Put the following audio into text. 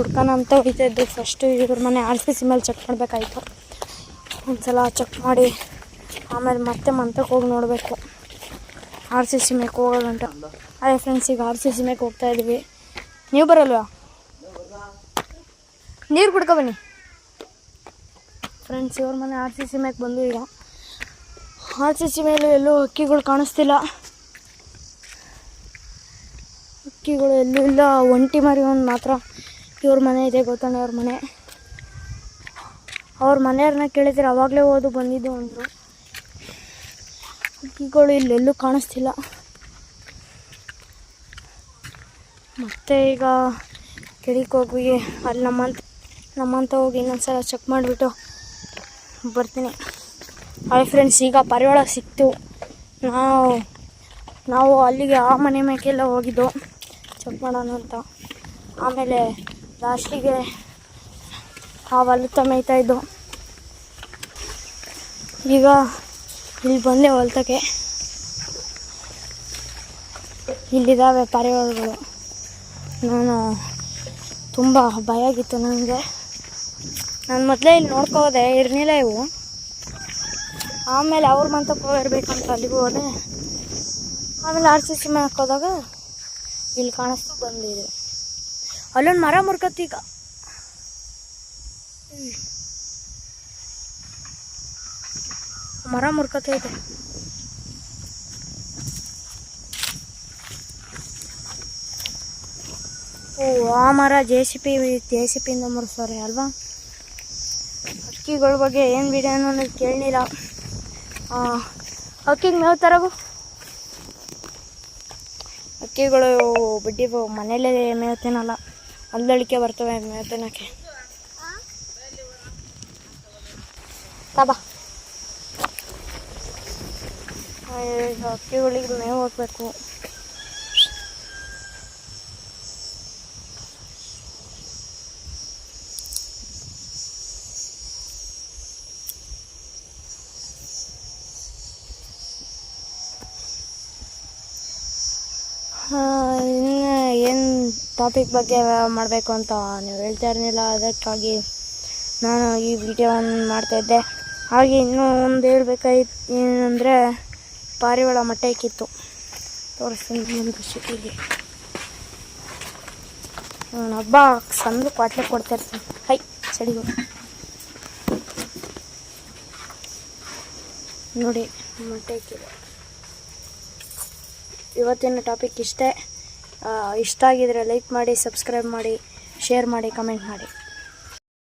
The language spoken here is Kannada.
ಹುಡ್ಕೋಣ ಅಂತ ಹೋಗ್ತಾಯಿದ್ದು. ಫಸ್ಟು ಇವ್ರ ಮನೆ RCC ಮೇಲೆ ಚೆಕ್ ಮಾಡಬೇಕಾಯ್ತು. ಒಂದ್ಸಲ ಚೆಕ್ ಮಾಡಿ ಆಮೇಲೆ ಮತ್ತೆ ಮಂತಕ್ಕೆ ಹೋಗಿ ನೋಡಬೇಕು. RCC ಮೇಕ್ಕೆ ಹೋಗೋಗಂಟ. ಅದೇ ಫ್ರೆಂಡ್ಸ್, ಈಗ RCC ಮೇಕ್ಕೆ ಹೋಗ್ತಾಯಿದ್ವಿ. ನೀವು ಬರಲ್ವಾ? ನೀರು ಕುಡ್ಕೊ ಬನ್ನಿ ಫ್ರೆಂಡ್ಸ್. ಇವ್ರ ಮನೆ RCC ಮೇಕ್ಕೆ ಬಂದು ಈಗ RCC ಮೇಲೆ ಎಲ್ಲೂ ಹಕ್ಕಿಗಳು ಕಾಣಿಸ್ತಿಲ್ಲ. ಹಕ್ಕಿಗಳು ಎಲ್ಲೂ ಇಲ್ಲ. ಒಂಟಿ ಮರಿ ಒಂದು ಮಾತ್ರ ಇವ್ರ ಮನೆ ಇದೆ. ಗೊತ್ತಾನೆ ಅವ್ರ ಮನೆ. ಅವ್ರ ಮನೆಯವ್ರನ್ನ ಕೇಳಿದ್ರೆ ಅವಾಗಲೇ ಓದು ಬಂದಿದ್ದು ಅಂದರು. ಹಕ್ಕಿಗಳು ಇಲ್ಲೆಲ್ಲೂ ಕಾಣಿಸ್ತಿಲ್ಲ. ಮತ್ತೆ ಈಗ ಕೆಳಕ್ಕೆ ಹೋಗಿ ಅಲ್ಲಿ ನಮ್ಮಂತ ಹೋಗಿ ಇನ್ನೊಂದ್ಸಲ ಚೆಕ್ ಮಾಡಿಬಿಟ್ಟು ಬರ್ತೀನಿ. ಹಾಯ್ ಫ್ರೆಂಡ್ಸ್, ಈಗ ಪಾರಿವಾಳ ಸಿಕ್ತು. ನಾವು ಅಲ್ಲಿಗೆ ಆ ಮನೆ ಮೇಕೆಲ್ಲ ಹೋಗಿದ್ದು ಚೆಕ್ ಮಾಡೋಣ ಅಂತ. ಆಮೇಲೆ ಲಾಸ್ಟಿಗೆ ಆ ಹೊಲತ ಮೇಯ್ತಾಯಿದ್ದು. ಈಗ ಇಲ್ಲಿ ಬಂದೆ ಹೊಲ್ತಕ್ಕೆ. ಇಲ್ಲಿದ್ದಾವೆ ಪಾರಿವಾಳಗಳು. ನಾನು ತುಂಬ ಭಯ ಆಗಿತ್ತು ನನಗೆ. ನಾನು ಮೊದಲೇ ಇಲ್ಲಿ ನೋಡ್ಕೋದೆ, ಇರಲಿಲ್ಲ ಇವು. ಆಮೇಲೆ ಅವ್ರ ಮಂತಕ್ಕೆ ಹೋಗಿರ್ಬೇಕಂತ ಅಲ್ಲಿಗೂ ಹೋದೆ. ಆಮೇಲೆ RCC ಮೇಲೆ ಹೋದಾಗ ಇಲ್ಲಿ ಕಾಣಿಸ್ತು ಬಂದಿದೆ. ಅಲ್ಲೊಂದು ಮರ ಮುರ್ಕತ್ತೀಗ. ಮರ ಮುರ್ಕತ್ತೈತೆ. ಓ, ಆ ಮರ JCPಯಿಂದ ಮುರಿಸೋರೆ ಅಲ್ವಾ? ಹಕ್ಕಿಗಳ ಬಗ್ಗೆ ಏನು ವಿಡಿಯೋನೂ ನನಗೆ ಕೇಳಲಿಲ್ಲ. ಹಕ್ಕಿಗೆ ಮೇವು ತರಗು. ಹಕ್ಕಿಗಳು ಬಡ್ಡಿ ಮನೇಲೇ ಮೇವು ತಿನ್ನಲ್ಲ, ಅಲ್ಲಳಿಕೆ ಬರ್ತವೆ ಮೇವು ತಿನ್ನೋಕ್ಕೆ. ಬಾ, ಹಕ್ಕಿಗಳಿಗೆ ಮೇವು ಹಾಕಬೇಕು. ಇನ್ನು ಏನು ಟಾಪಿಕ್ ಬಗ್ಗೆ ಮಾಡಬೇಕು ಅಂತ ನೀವು ಹೇಳ್ತಾ ಇರಲಿಲ್ಲ. ಅದಕ್ಕಾಗಿ ನಾನು ಈ ವಿಡಿಯೋವನ್ನು ಮಾಡ್ತಾಯಿದ್ದೆ. ಹಾಗೆ ಇನ್ನೂ ಒಂದು ಹೇಳ್ಬೇಕಾಯ್ತು ಏನಂದರೆ, ಪಾರಿವಾಳ ಮೊಟ್ಟೆ ಇಕ್ಕಿತ್ತು. ತೋರಿಸ್ತೀನಿ ಒಂದು ಖುಷಿಗೆ. ಹಬ್ಬ ಸಂದು ಕ್ವಾಟ್ಲೆ ಕೊಡ್ತಾಯಿರ್ತೀನಿ. ಹೈ ಚಳಿಗೂ ನೋಡಿ ಮೊಟ್ಟೆ ಇಕ್ಕಿದೆ. ಇವತ್ತಿನ ಟಾಪಿಕ್ ಇಷ್ಟೇ. ಇಷ್ಟ ಆಗಿದರೆ ಲೈಕ್ ಮಾಡಿ, ಸಬ್ಸ್ಕ್ರೈಬ್ ಮಾಡಿ, ಶೇರ್ ಮಾಡಿ, ಕಮೆಂಟ್ ಮಾಡಿ.